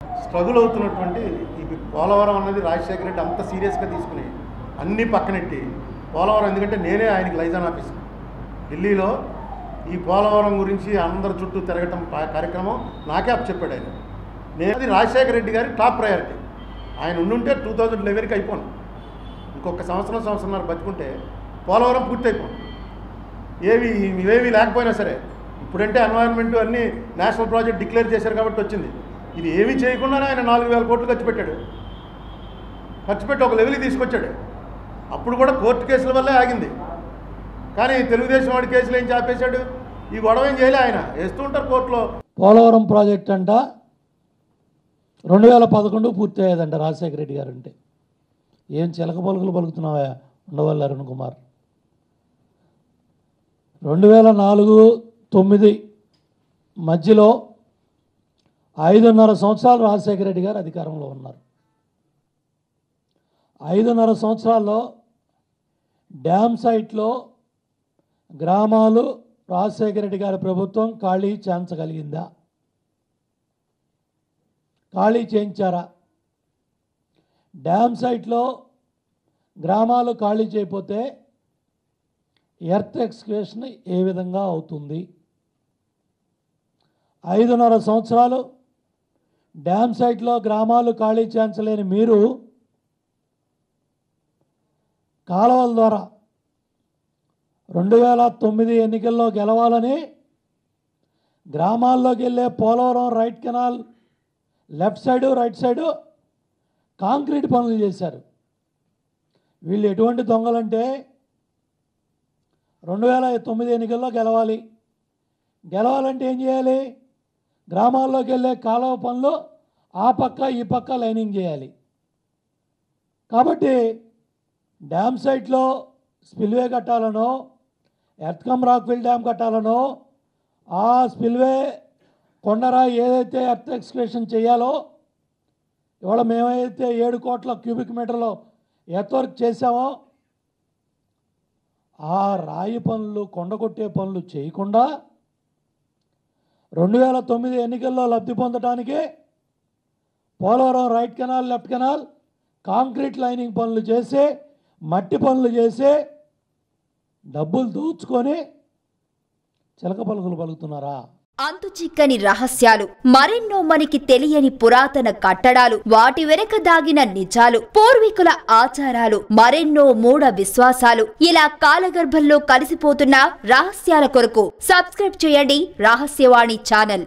Struggle అవుతున్నటువంటి ఈ పోలవరం అన్నది రాజశేఖర రెడ్డి అంత సీరియస్గా తీసుకుని అన్నీ పక్కనెట్టి పోలవరం, ఎందుకంటే నేనే ఆయనకి లైజాన్ ఆఫీస్ ఢిల్లీలో ఈ పోలవరం గురించి అందరి చుట్టూ తిరగటం కార్యక్రమం నాకే చెప్పాడు ఆయన. నేను అది రాజశేఖర రెడ్డి గారి టాప్ ప్రయారిటీ. ఆయన ఉండుంటే 2011కి అయిపోను, ఇంకొక సంవత్సరంన్నర బతుకుంటే పోలవరం పూర్తి అయిపోను. ఇవేవి లేకపోయినా సరే ఇప్పుడంటే ఎన్వైరన్మెంట్ అన్నీ నేషనల్ ప్రాజెక్ట్ డిక్లేర్ చేశారు కాబట్టి వచ్చింది. ఇది ఏమీ చేయకుండానే ఆయన 4,000 కోట్లు ఖర్చు పెట్టి ఒక లెవెల్కి తీసుకొచ్చాడు. అప్పుడు కూడా కోర్టు కేసుల వల్లే ఆగింది. కానీ తెలుగుదేశం వాడి కేసులు ఏం ఆపేశాడు, ఈ గొడవ ఏం చేయలే, ఆయన వేస్తూ ఉంటారు కోర్టులో. పోలవరం ప్రాజెక్ట్ అంట 2011 పూర్తి అయ్యేదంట రాజశేఖర రెడ్డి గారు. అంటే ఏం చిలక పలుకులు పలుకుతున్నావా ఉండవల్లి అరుణ్ కుమార్. 2004-9 మధ్యలో 5.5 సంవత్సరాలు రాజశేఖర రెడ్డి గారు అధికారంలో ఉన్నారు. 5.5 సంవత్సరాల్లో డ్యామ్ సైట్లో గ్రామాలు రాజశేఖర రెడ్డి గారి ప్రభుత్వం ఖాళీ చేయించగలిగిందా? ఖాళీ చేయించారా? డ్యామ్ సైట్లో గ్రామాలు ఖాళీ చేయకపోతే ఎర్త్ ఎక్స్కవేషన్ ఏ విధంగా అవుతుంది? 5.5 సంవత్సరాలు డ్యామ్ సైట్లో గ్రామాలు ఖాళీ చేయించలేని మీరు కాలువల ద్వారా 2009 ఎన్నికల్లో గెలవాలని గ్రామాల్లోకి వెళ్ళే Polavaram right canal left side right side concrete పనులు చేశారు. వీళ్ళు ఎటువంటి దొంగలంటే 2009 ఎన్నికల్లో గెలవాలంటే ఏం చేయాలి? గ్రామాల్లోకి వెళ్ళే కాలువ పనులు ఆ పక్క ఈ పక్క లైనింగ్ చేయాలి. కాబట్టి డ్యామ్ సైట్లో స్పిల్వే కట్టాలనో ఎర్త్కమ్ రాక్ఫిల్ డ్యామ్ కట్టాలనో ఆ స్పిల్వే కొండరా ఏదైతే ఎర్త్ ఎక్స్కవేషన్ చేయాలో ఇవాళ మేమైతే 7 కోట్ల క్యూబిక్ మీటర్లో ఎర్త్ వర్క్ చేసామో ఆ రాయి పనులు కొండగొట్టే పనులు చేయకుండా 2009 ఎన్నికల్లో లబ్ధి పొందడానికి Polavaram right canal left canal concrete lining పనులు చేసి మట్టి పనులు చేసి డబ్బులు దోచుకొని చిలక పలుకులు పలుకుతున్నారా? అంతు చిక్కని రహస్యాలు, మరెన్నో మనకి తెలియని పురాతన కట్టడాలు, వాటి వెనక దాగిన నిజాలు, పూర్వీకుల ఆచారాలు, మరెన్నో మూఢ విశ్వాసాలు, ఇలా కాలగర్భంలో కలిసిపోతున్న రహస్యాల కొరకు సబ్స్క్రైబ్ చేయండి రహస్యవాణి ఛానల్.